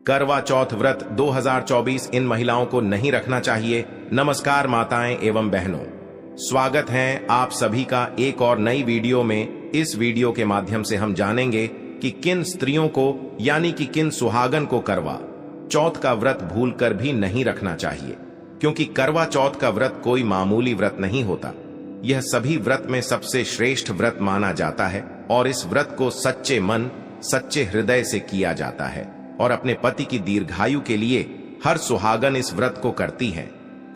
करवा चौथ व्रत 2024 इन महिलाओं को नहीं रखना चाहिए। नमस्कार माताएं एवं बहनों, स्वागत है आप सभी का एक और नई वीडियो में। इस वीडियो के माध्यम से हम जानेंगे कि किन स्त्रियों को यानी कि किन सुहागन को करवा चौथ का व्रत भूलकर भी नहीं रखना चाहिए, क्योंकि करवा चौथ का व्रत कोई मामूली व्रत नहीं होता। यह सभी व्रत में सबसे श्रेष्ठ व्रत माना जाता है और इस व्रत को सच्चे मन सच्चे हृदय से किया जाता है और अपने पति की दीर्घायु के लिए हर सुहागन इस व्रत को करती है।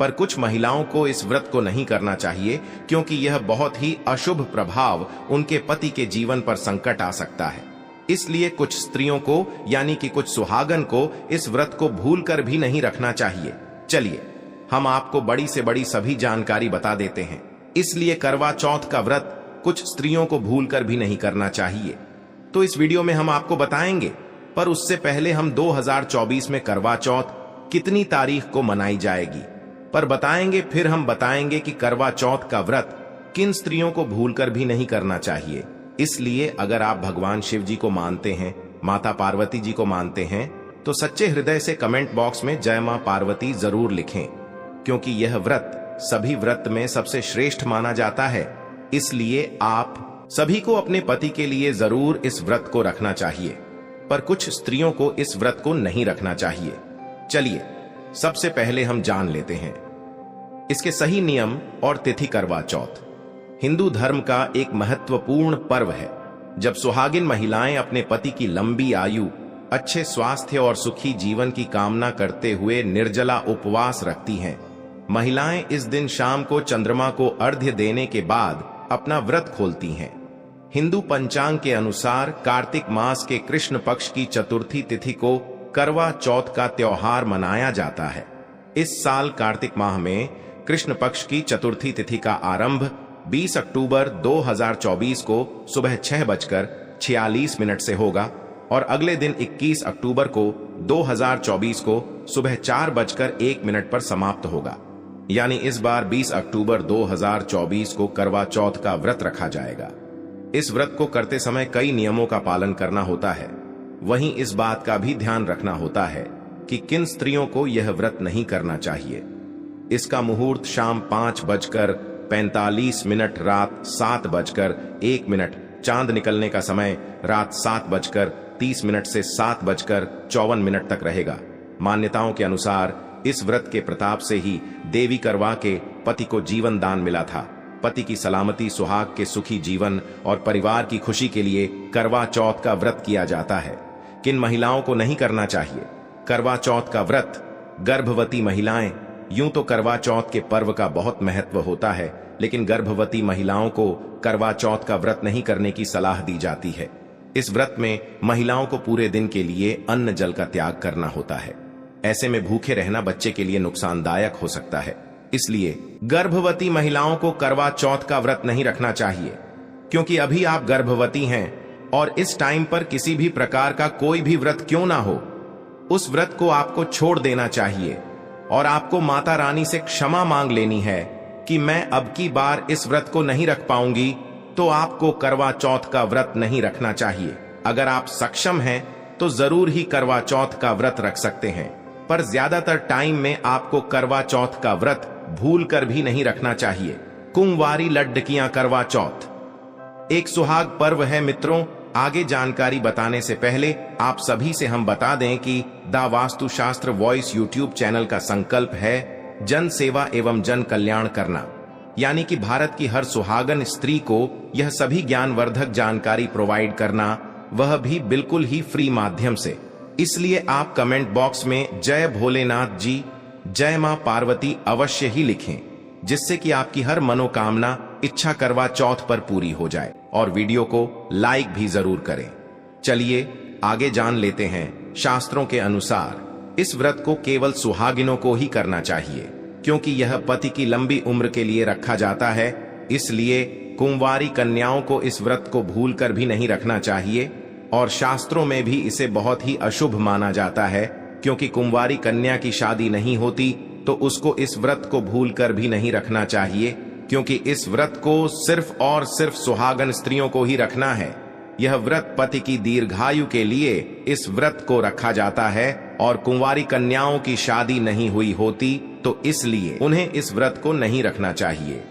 पर कुछ महिलाओं को इस व्रत को नहीं करना चाहिए, क्योंकि यह बहुत ही अशुभ प्रभाव उनके पति के जीवन पर संकट आ सकता है। इसलिए कुछ स्त्रियों को यानी कि कुछ सुहागन को इस व्रत को भूलकर भी नहीं रखना चाहिए। चलिए हम आपको बड़ी से बड़ी सभी जानकारी बता देते हैं। इसलिए करवा चौथ का व्रत कुछ स्त्रियों को भूलकर भी नहीं करना चाहिए, तो इस वीडियो में हम आपको बताएंगे। पर उससे पहले हम 2024 में करवा चौथ कितनी तारीख को मनाई जाएगी पर बताएंगे। फिर हम बताएंगे कि करवा चौथ का व्रत किन स्त्रियों को भूलकर भी नहीं करना चाहिए। इसलिए अगर आप भगवान शिव जी को मानते हैं, माता पार्वती जी को मानते हैं, तो सच्चे हृदय से कमेंट बॉक्स में जय मां पार्वती जरूर लिखें, क्योंकि यह व्रत सभी व्रत में सबसे श्रेष्ठ माना जाता है। इसलिए आप सभी को अपने पति के लिए जरूर इस व्रत को रखना चाहिए, पर कुछ स्त्रियों को इस व्रत को नहीं रखना चाहिए। चलिए सबसे पहले हम जान लेते हैं इसके सही नियम और तिथि। करवा चौथ हिंदू धर्म का एक महत्वपूर्ण पर्व है, जब सुहागिन महिलाएं अपने पति की लंबी आयु, अच्छे स्वास्थ्य और सुखी जीवन की कामना करते हुए निर्जला उपवास रखती हैं। महिलाएं इस दिन शाम को चंद्रमा को अर्घ्य देने के बाद अपना व्रत खोलती हैं। हिंदू पंचांग के अनुसार कार्तिक मास के कृष्ण पक्ष की चतुर्थी तिथि को करवा चौथ का त्योहार मनाया जाता है। इस साल कार्तिक माह में कृष्ण पक्ष की चतुर्थी तिथि का आरंभ 20 अक्टूबर 2024 को सुबह 6:46 से होगा और अगले दिन 21 अक्टूबर को 2024 को सुबह 4:01 पर समाप्त होगा। यानी इस बार 20 अक्टूबर 2024 को करवा चौथ का व्रत रखा जाएगा। इस व्रत को करते समय कई नियमों का पालन करना होता है। वहीं इस बात का भी ध्यान रखना होता है कि किन स्त्रियों को यह व्रत नहीं करना चाहिए। इसका मुहूर्त शाम 5:45, रात 7:01, चांद निकलने का समय रात 7:30 से 7:54 तक रहेगा। मान्यताओं के अनुसार इस व्रत के प्रताप से ही देवी करवा के पति को जीवन दान मिला था। पति की सलामती, सुहाग के सुखी जीवन और परिवार की खुशी के लिए करवा चौथ का व्रत किया जाता है। किन महिलाओं को नहीं करना चाहिए करवा चौथ का व्रत? गर्भवती महिलाएं। यूं तो करवा चौथ के पर्व का बहुत महत्व होता है, लेकिन गर्भवती महिलाओं को करवा चौथ का व्रत नहीं करने की सलाह दी जाती है। इस व्रत में महिलाओं को पूरे दिन के लिए अन्न जल का त्याग करना होता है। ऐसे में भूखे रहना बच्चे के लिए नुकसानदायक हो सकता है। इसलिए गर्भवती महिलाओं को करवा चौथ का व्रत नहीं रखना चाहिए, क्योंकि अभी आप गर्भवती हैं और इस टाइम पर किसी भी प्रकार का कोई भी व्रत क्यों ना हो, उस व्रत को आपको छोड़ देना चाहिए और आपको माता रानी से क्षमा मांग लेनी है कि मैं अब की बार इस व्रत को नहीं रख पाऊंगी। तो आपको करवा चौथ का व्रत नहीं रखना चाहिए। अगर आप सक्षम हैं तो जरूर ही करवा चौथ का व्रत रख सकते हैं, पर ज्यादातर टाइम में आपको करवा चौथ का व्रत भूल कर भी नहीं रखना चाहिए। कुंवारी लड्डकियां करवा चौथ एक सुहाग पर्व है मित्रों। आगे जानकारी बताने से पहले आप सभी से हम बता दें कि द वास्तु शास्त्र वॉइस यूट्यूब चैनल का संकल्प है जन सेवा एवं जन कल्याण करना, यानी कि भारत की हर सुहागन स्त्री को यह सभी ज्ञानवर्धक जानकारी प्रोवाइड करना, वह भी बिल्कुल ही फ्री माध्यम से। इसलिए आप कमेंट बॉक्स में जय भोलेनाथ जी, जय मां पार्वती अवश्य ही लिखें, जिससे कि आपकी हर मनोकामना इच्छा करवा चौथ पर पूरी हो जाए। और वीडियो को लाइक भी जरूर करें। चलिए आगे जान लेते हैं। शास्त्रों के अनुसार इस व्रत को केवल सुहागिनों को ही करना चाहिए, क्योंकि यह पति की लंबी उम्र के लिए रखा जाता है। इसलिए कुंवारी कन्याओं को इस व्रत को भूल कर भी नहीं रखना चाहिए और शास्त्रों में भी इसे बहुत ही अशुभ माना जाता है, क्योंकि कुंवारी कन्या की शादी नहीं होती तो उसको इस व्रत को भूल कर भी नहीं रखना चाहिए, क्योंकि इस व्रत को सिर्फ और सिर्फ सुहागन स्त्रियों को ही रखना है। यह व्रत पति की दीर्घायु के लिए इस व्रत को रखा जाता है और कुंवारी कन्याओं की शादी नहीं हुई होती तो इसलिए उन्हें इस व्रत को नहीं रखना चाहिए।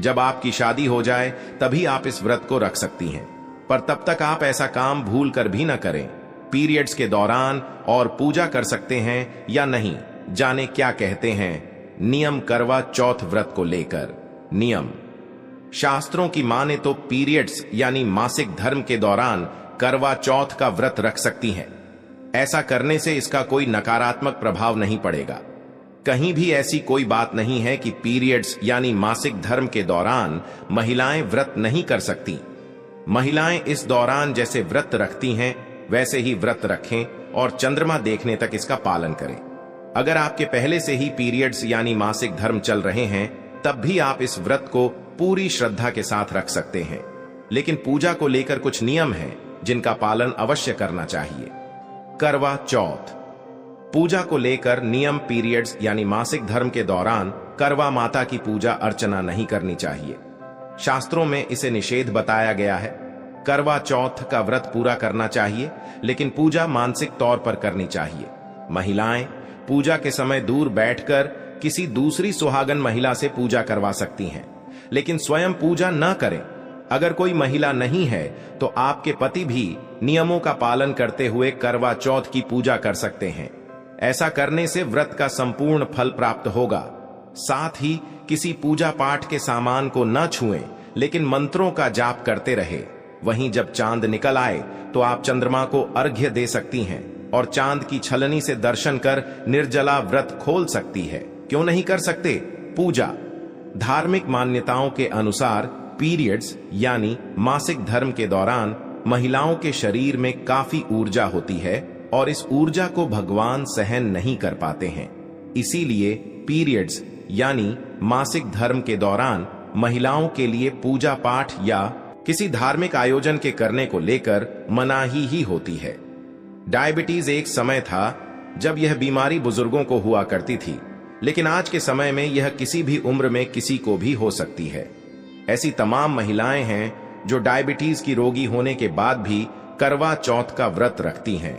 जब आपकी शादी हो जाए तभी आप इस व्रत को रख सकती हैं, पर तब तक आप ऐसा काम भूल कर भी न करें। पीरियड्स के दौरान और पूजा कर सकते हैं या नहीं, जाने क्या कहते हैं नियम करवा चौथ व्रत को लेकर। नियम शास्त्रों की माने तो पीरियड्स यानी मासिक धर्म के दौरान करवा चौथ का व्रत रख सकती हैं। ऐसा करने से इसका कोई नकारात्मक प्रभाव नहीं पड़ेगा। कहीं भी ऐसी कोई बात नहीं है कि पीरियड्स यानी मासिक धर्म के दौरान महिलाएं व्रत नहीं कर सकती। महिलाएं इस दौरान जैसे व्रत रखती हैं वैसे ही व्रत रखें और चंद्रमा देखने तक इसका पालन करें। अगर आपके पहले से ही पीरियड्स यानी मासिक धर्म चल रहे हैं तब भी आप इस व्रत को पूरी श्रद्धा के साथ रख सकते हैं, लेकिन पूजा को लेकर कुछ नियम हैं जिनका पालन अवश्य करना चाहिए। करवा चौथ पूजा को लेकर नियम पीरियड्स यानी मासिक धर्म के दौरान करवा माता की पूजा अर्चना नहीं करनी चाहिए। शास्त्रों में इसे निषेध बताया गया है। करवा चौथ का व्रत पूरा करना चाहिए, लेकिन पूजा मानसिक तौर पर करनी चाहिए। महिलाएं पूजा के समय दूर बैठकर किसी दूसरी सुहागन महिला से पूजा करवा सकती हैं, लेकिन स्वयं पूजा न करें। अगर कोई महिला नहीं है तो आपके पति भी नियमों का पालन करते हुए करवा चौथ की पूजा कर सकते हैं। ऐसा करने से व्रत का संपूर्ण फल प्राप्त होगा। साथ ही किसी पूजा पाठ के सामान को न छुएं, लेकिन मंत्रों का जाप करते रहे। वहीं जब चांद निकल आए तो आप चंद्रमा को अर्घ्य दे सकती हैं और चांद की छलनी से दर्शन कर निर्जला व्रत खोल सकती है। क्यों नहीं कर सकते? पूजा धार्मिक मान्यताओं के अनुसार पीरियड्स यानी मासिक धर्म के दौरान महिलाओं के शरीर में काफी ऊर्जा होती है और इस ऊर्जा को भगवान सहन नहीं कर पाते हैं। इसीलिए पीरियड्स यानी मासिक धर्म के दौरान महिलाओं के लिए पूजा पाठ या किसी धार्मिक आयोजन के करने को लेकर मनाही ही होती है। डायबिटीज एक समय था जब यह बीमारी बुजुर्गों को हुआ करती थी, लेकिन आज के समय में यह किसी भी उम्र में किसी को भी हो सकती है। ऐसी तमाम महिलाएं हैं जो डायबिटीज की रोगी होने के बाद भी करवा चौथ का व्रत रखती हैं,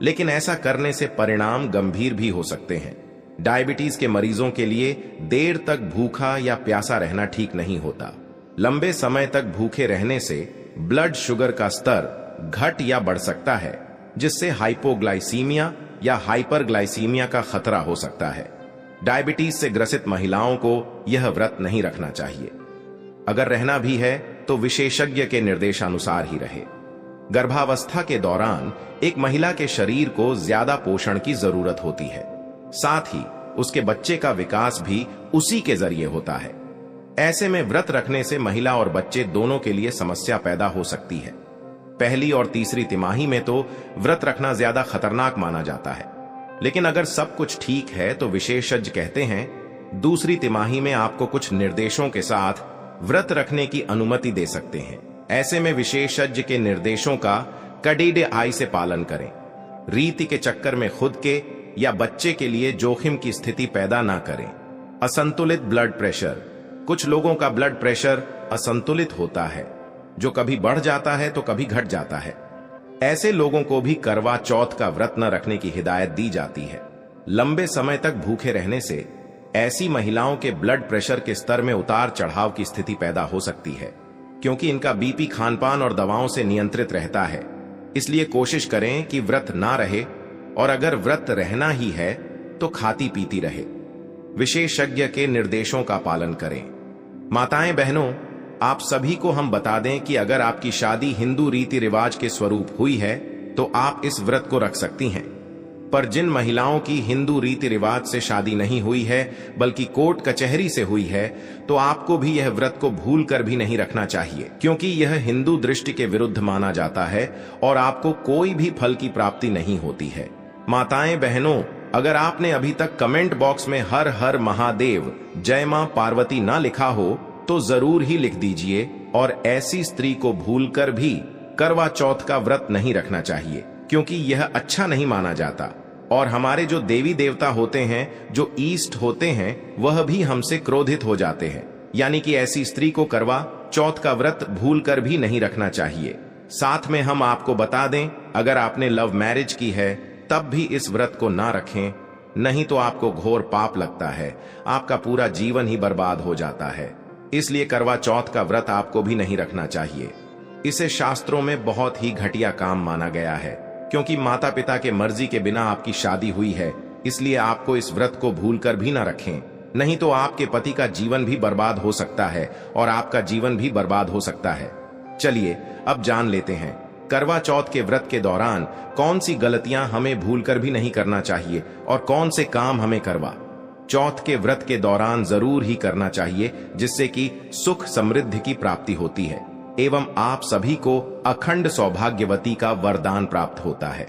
लेकिन ऐसा करने से परिणाम गंभीर भी हो सकते हैं। डायबिटीज के मरीजों के लिए देर तक भूखा या प्यासा रहना ठीक नहीं होता। लंबे समय तक भूखे रहने से ब्लड शुगर का स्तर घट या बढ़ सकता है, जिससे हाइपोग्लाइसीमिया या हाइपरग्लाइसीमिया का खतरा हो सकता है। डायबिटीज से ग्रसित महिलाओं को यह व्रत नहीं रखना चाहिए। अगर रहना भी है तो विशेषज्ञ के निर्देशानुसार ही रहे। गर्भावस्था के दौरान एक महिला के शरीर को ज्यादा पोषण की जरूरत होती है, साथ ही उसके बच्चे का विकास भी उसी के जरिए होता है। ऐसे में व्रत रखने से महिला और बच्चे दोनों के लिए समस्या पैदा हो सकती है। पहली और तीसरी तिमाही में तो व्रत रखना ज्यादा खतरनाक माना जाता है, लेकिन अगर सब कुछ ठीक है तो विशेषज्ञ कहते हैं दूसरी तिमाही में आपको कुछ निर्देशों के साथ व्रत रखने की अनुमति दे सकते हैं। ऐसे में विशेषज्ञ के निर्देशों का कड़े आय से पालन करें। रीति के चक्कर में खुद के या बच्चे के लिए जोखिम की स्थिति पैदा ना करें। असंतुलित ब्लड प्रेशर कुछ लोगों का ब्लड प्रेशर असंतुलित होता है, जो कभी बढ़ जाता है तो कभी घट जाता है। ऐसे लोगों को भी करवा चौथ का व्रत न रखने की हिदायत दी जाती है। लंबे समय तक भूखे रहने से ऐसी महिलाओं के ब्लड प्रेशर के स्तर में उतार चढ़ाव की स्थिति पैदा हो सकती है, क्योंकि इनका बीपी खानपान और दवाओं से नियंत्रित रहता है। इसलिए कोशिश करें कि व्रत ना रहे, और अगर व्रत रहना ही है तो खाती पीती रहे। विशेषज्ञ के निर्देशों का पालन करें। माताएं बहनों, आप सभी को हम बता दें कि अगर आपकी शादी हिंदू रीति रिवाज के स्वरूप हुई है तो आप इस व्रत को रख सकती हैं। पर जिन महिलाओं की हिंदू रीति रिवाज से शादी नहीं हुई है बल्कि कोर्ट कचहरी से हुई है, तो आपको भी यह व्रत को भूल कर भी नहीं रखना चाहिए, क्योंकि यह हिंदू दृष्टि के विरुद्ध माना जाता है और आपको कोई भी फल की प्राप्ति नहीं होती है। माताएं बहनों, अगर आपने अभी तक कमेंट बॉक्स में हर हर महादेव जय मां पार्वती ना लिखा हो तो जरूर ही लिख दीजिए, और ऐसी स्त्री को भूलकर भी करवा चौथ का व्रत नहीं रखना चाहिए, क्योंकि यह अच्छा नहीं माना जाता। और हमारे जो देवी देवता होते हैं, जो ईस्ट होते हैं, वह भी हमसे क्रोधित हो जाते हैं। यानी कि ऐसी स्त्री को करवा चौथ का व्रत भूलकर भी नहीं रखना चाहिए। साथ में हम आपको बता दें, अगर आपने लव मैरिज की है तब भी इस व्रत को ना रखें, नहीं तो आपको घोर पाप लगता है, आपका पूरा जीवन ही बर्बाद हो जाता है। इसलिए करवा चौथ का व्रत आपको भी नहीं रखना चाहिए। इसे शास्त्रों में बहुत ही घटिया काम माना गया है, क्योंकि माता पिता के मर्जी के बिना आपकी शादी हुई है। इसलिए आपको इस व्रत को भूलकर भी ना रखें, नहीं तो आपके पति का जीवन भी बर्बाद हो सकता है और आपका जीवन भी बर्बाद हो सकता है। चलिए अब जान लेते हैं करवा चौथ के व्रत के दौरान कौन सी गलतियां हमें भूलकर भी नहीं करना चाहिए और कौन से काम हमें करवा चौथ के व्रत के दौरान जरूर ही करना चाहिए, जिससे कि सुख समृद्धि की प्राप्ति होती है एवं आप सभी को अखंड सौभाग्यवती का वरदान प्राप्त होता है।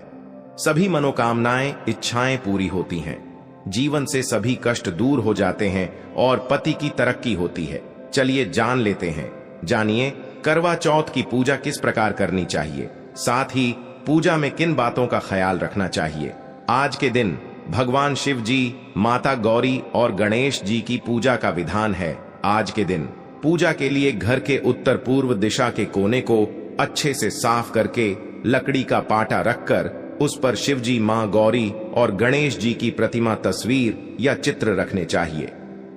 सभी मनोकामनाएं इच्छाएं पूरी होती हैं, जीवन से सभी कष्ट दूर हो जाते हैं और पति की तरक्की होती है। चलिए जान लेते हैं, जानिए करवा चौथ की पूजा किस प्रकार करनी चाहिए, साथ ही पूजा में किन बातों का ख्याल रखना चाहिए। आज के दिन भगवान शिव जी, माता गौरी और गणेश जी की पूजा का विधान है। आज के दिन पूजा के लिए घर के उत्तर पूर्व दिशा के कोने को अच्छे से साफ करके लकड़ी का पाटा रखकर उस पर शिव जी, मां गौरी और गणेश जी की प्रतिमा, तस्वीर या चित्र रखने चाहिए।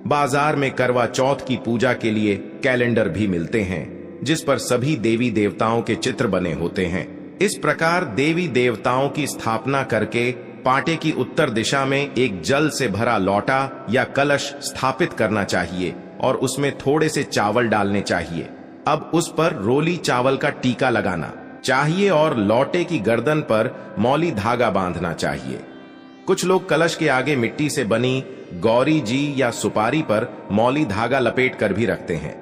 बाजार में करवा चौथ की पूजा के लिए कैलेंडर भी मिलते हैं, जिस पर सभी देवी देवताओं के चित्र बने होते हैं। इस प्रकार देवी देवताओं की स्थापना करके पाटे की उत्तर दिशा में एक जल से भरा लौटा या कलश स्थापित करना चाहिए और उसमें थोड़े से चावल डालने चाहिए। अब उस पर रोली चावल का टीका लगाना चाहिए और लौटे की गर्दन पर मौली धागा बांधना चाहिए। कुछ लोग कलश के आगे मिट्टी से बनी गौरी जी या सुपारी पर मौली धागा लपेट कर भी रखते हैं।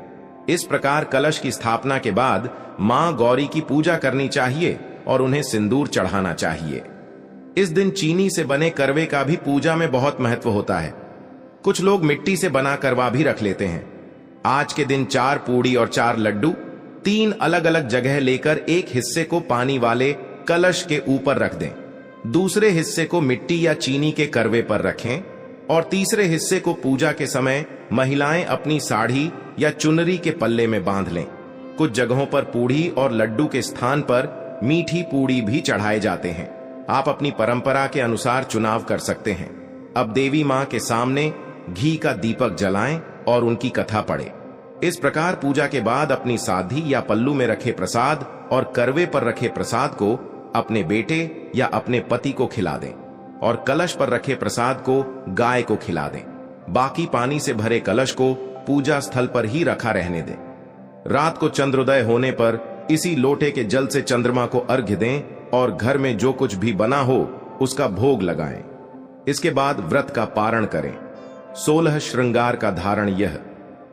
इस प्रकार कलश की स्थापना के बाद मां गौरी की पूजा करनी चाहिए और उन्हें सिंदूर चढ़ाना चाहिए। इस दिन चीनी से बने करवे का भी पूजा में बहुत महत्व होता है। कुछ लोग मिट्टी से बना करवा भी रख लेते हैं। आज के दिन 4 पूड़ी और 4 लड्डू 3 अलग अलग जगह लेकर एक हिस्से को पानी वाले कलश के ऊपर रख दें, दूसरे हिस्से को मिट्टी या चीनी के करवे पर रखें और तीसरे हिस्से को पूजा के समय महिलाएं अपनी साड़ी या चुनरी के पल्ले में बांध लें। कुछ जगहों पर पूड़ी और लड्डू के स्थान पर मीठी पूड़ी भी चढ़ाए जाते हैं। आप अपनी परंपरा के अनुसार चुनाव कर सकते हैं। अब देवी मां के सामने घी का दीपक जलाएं और उनकी कथा पढ़ें। इस प्रकार पूजा के बाद अपनी साधी या पल्लू में रखे प्रसाद और करवे पर रखे प्रसाद को अपने बेटे या अपने पति को खिला दें और कलश पर रखे प्रसाद को गाय को खिला दें। बाकी पानी से भरे कलश को पूजा स्थल पर ही रखा रहने दें। रात को चंद्रोदय होने पर इसी लोटे के जल से चंद्रमा को अर्घ्य दें और घर में जो कुछ भी बना हो उसका भोग लगाएं। इसके बाद व्रत का पारण करें। 16 श्रृंगार का धारण यह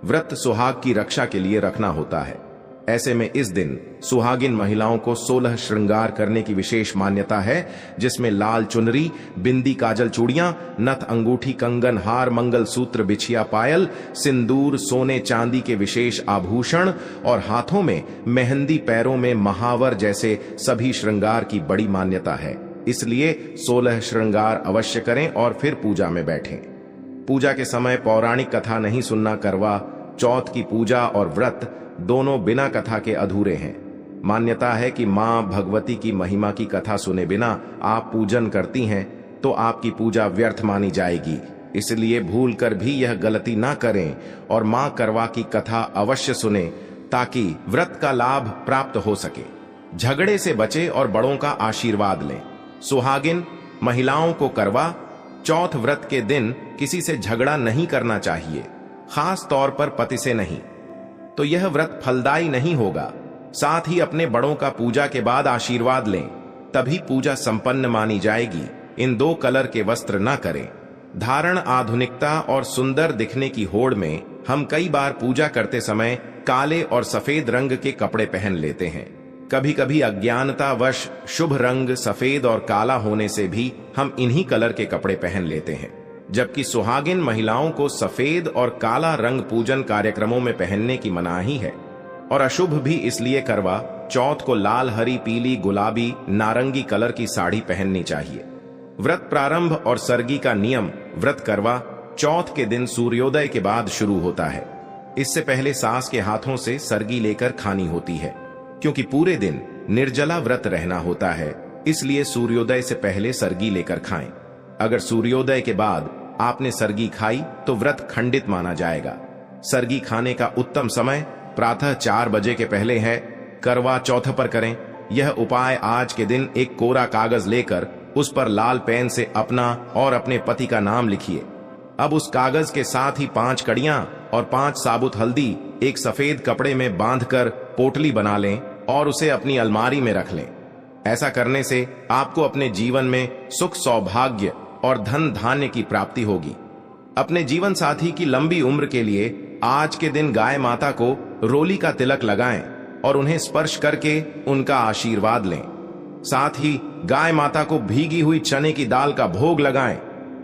व्रत सुहाग की रक्षा के लिए रखना होता है। ऐसे में इस दिन सुहागिन महिलाओं को 16 श्रृंगार करने की विशेष मान्यता है, जिसमें लाल चुनरी, बिंदी, काजल, चूड़ियां, नथ, अंगूठी, कंगन, हार, मंगल सूत्र, बिछिया, पायल, सिंदूर, सोने चांदी के विशेष आभूषण और हाथों में मेहंदी, पैरों में महावर जैसे सभी श्रृंगार की बड़ी मान्यता है। इसलिए 16 श्रृंगार अवश्य करें और फिर पूजा में बैठें। पूजा के समय पौराणिक कथा नहीं सुनना करवा चौथ की पूजा और व्रत दोनों बिना कथा के अधूरे हैं। मान्यता है कि मां भगवती की महिमा की कथा सुने बिना आप पूजन करती हैं तो आपकी पूजा व्यर्थ मानी जाएगी। इसलिए भूल कर भी यह गलती ना करें और मां करवा की कथा अवश्य सुने ताकि व्रत का लाभ प्राप्त हो सके। झगड़े से बचे और बड़ों का आशीर्वाद लें। सुहागिन महिलाओं को करवा चौथ व्रत के दिन किसी से झगड़ा नहीं करना चाहिए, खास तौर पर पति से नहीं, तो यह व्रत फलदायी नहीं होगा। साथ ही अपने बड़ों का पूजा के बाद आशीर्वाद लें, तभी पूजा संपन्न मानी जाएगी। इन 2 कलर के वस्त्र न करें। धारण आधुनिकता और सुंदर दिखने की होड़ में हम कई बार पूजा करते समय काले और सफेद रंग के कपड़े पहन लेते हैं। कभी कभी अज्ञानतावश शुभ रंग सफेद और काला होने से भी हम इन्हीं कलर के कपड़े पहन लेते हैं, जबकि सुहागिन महिलाओं को सफेद और काला रंग पूजन कार्यक्रमों में पहनने की मनाही है और अशुभ भी इसलिए करवा चौथ को लाल, हरी, पीली, गुलाबी, नारंगी कलर की साड़ी पहननी चाहिए। व्रत प्रारंभ और सरगी का नियम व्रत करवा चौथ के दिन सूर्योदय के बाद शुरू होता है। इससे पहले सास के हाथों से सरगी लेकर खानी होती है, क्योंकि पूरे दिन निर्जला व्रत रहना होता है इसलिए सूर्योदय से पहले सरगी लेकर खाएं। अगर सूर्योदय के बाद आपने सरगी खाई तो व्रत खंडित माना जाएगा। सरगी खाने का उत्तम समय प्रातः 4 बजे के पहले है। करवा चौथ पर करें। यह उपाय आज के दिन एक कोरा कागज लेकर उस पर लाल पेन से अपना और अपने पति का नाम लिखिए। अब उस कागज के साथ ही 5 कड़ियां और 5 साबुत हल्दी एक सफेद कपड़े में बांधकर पोटली बना लें और उसे अपनी अलमारी में रख लें। ऐसा करने से आपको अपने जीवन में सुख, सौभाग्य और धन धान्य की प्राप्ति होगी। अपने जीवन साथी की लंबी उम्र के लिए आज के दिन गाय माता को रोली का तिलक लगाएं और उन्हें स्पर्श करके उनका आशीर्वाद लें। साथ ही गाय माता को भीगी हुई चने की दाल का भोग लगाएं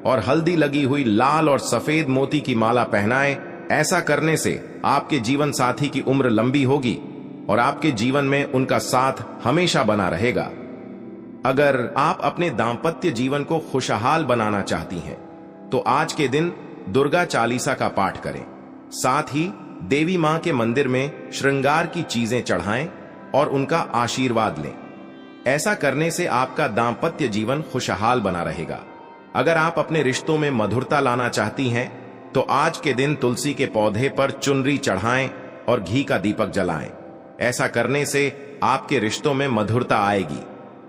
और हल्दी लगी हुई लाल और सफेद मोती की माला पहनाएं। ऐसा करने से आपके जीवन साथी की उम्र लंबी होगी और आपके जीवन में उनका साथ हमेशा बना रहेगा। अगर आप अपने दांपत्य जीवन को खुशहाल बनाना चाहती हैं तो आज के दिन दुर्गा चालीसा का पाठ करें। साथ ही देवी मां के मंदिर में श्रृंगार की चीजें चढ़ाएं और उनका आशीर्वाद लें। ऐसा करने से आपका दांपत्य जीवन खुशहाल बना रहेगा। अगर आप अपने रिश्तों में मधुरता लाना चाहती हैं तो आज के दिन तुलसी के पौधे पर चुनरी चढ़ाएं और घी का दीपक जलाएं। ऐसा करने से आपके रिश्तों में मधुरता आएगी।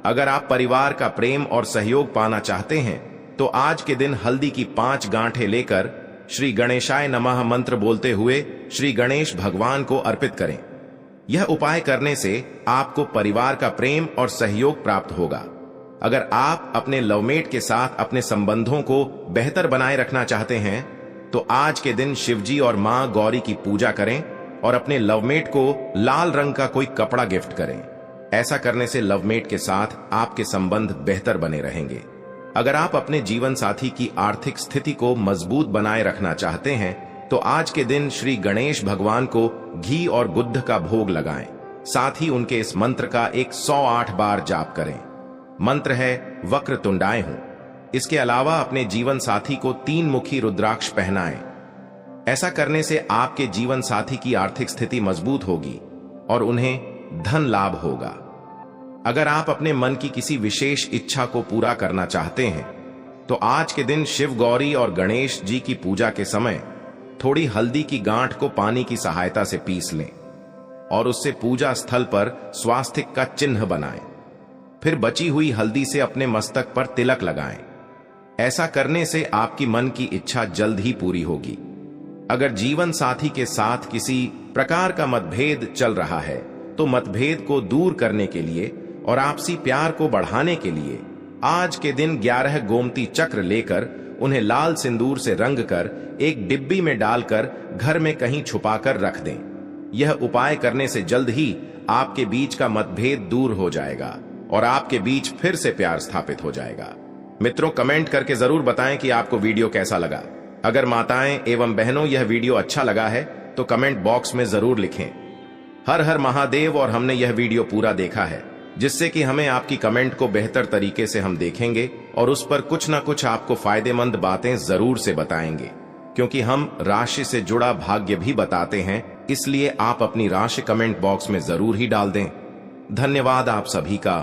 अगर आप परिवार का प्रेम और सहयोग पाना चाहते हैं तो आज के दिन हल्दी की 5 गांठें लेकर श्री गणेशाय नमः मंत्र बोलते हुए श्री गणेश भगवान को अर्पित करें। यह उपाय करने से आपको परिवार का प्रेम और सहयोग प्राप्त होगा। अगर आप अपने लवमेट के साथ अपने संबंधों को बेहतर बनाए रखना चाहते हैं तो आज के दिन शिवजी और मां गौरी की पूजा करें और अपने लवमेट को लाल रंग का कोई कपड़ा गिफ्ट करें। ऐसा करने से लवमेट के साथ आपके संबंध बेहतर बने रहेंगे। अगर आप अपने जीवन साथी की आर्थिक स्थिति को मजबूत बनाए रखना चाहते हैं तो आज के दिन श्री गणेश भगवान को घी और गुद्ध का भोग लगाएं। साथ ही उनके इस मंत्र का 108 बार जाप करें। मंत्र है वक्रतुंडाय हूं। इसके अलावा अपने जीवन साथी को 3 मुखी रुद्राक्ष पहनाएं। ऐसा करने से आपके जीवन साथी की आर्थिक स्थिति मजबूत होगी और उन्हें धन लाभ होगा। अगर आप अपने मन की किसी विशेष इच्छा को पूरा करना चाहते हैं तो आज के दिन शिव, गौरी और गणेश जी की पूजा के समय थोड़ी हल्दी की गांठ को पानी की सहायता से पीस लें और उससे पूजा स्थल पर स्वास्तिक का चिन्ह बनाएं। फिर बची हुई हल्दी से अपने मस्तक पर तिलक लगाएं। ऐसा करने से आपकी मन की इच्छा जल्द ही पूरी होगी। अगर जीवन साथी के साथ किसी प्रकार का मतभेद चल रहा है तो मतभेद को दूर करने के लिए और आपसी प्यार को बढ़ाने के लिए आज के दिन 11 गोमती चक्र लेकर उन्हें लाल सिंदूर से रंग कर एक डिब्बी में डालकर घर में कहीं छुपाकर रख दें। यह उपाय करने से जल्द ही आपके बीच का मतभेद दूर हो जाएगा और आपके बीच फिर से प्यार स्थापित हो जाएगा। मित्रों, कमेंट करके जरूर बताएं कि आपको वीडियो कैसा लगा। अगर माताएं एवं बहनों यह वीडियो अच्छा लगा है तो कमेंट बॉक्स में जरूर लिखें हर हर महादेव और हमने यह वीडियो पूरा देखा है, जिससे कि हमें आपकी कमेंट को बेहतर तरीके से हम देखेंगे और उस पर कुछ ना कुछ आपको फायदेमंद बातें जरूर से बताएंगे। क्योंकि हम राशि से जुड़ा भाग्य भी बताते हैं, इसलिए आप अपनी राशि कमेंट बॉक्स में जरूर ही डाल दें। धन्यवाद आप सभी का।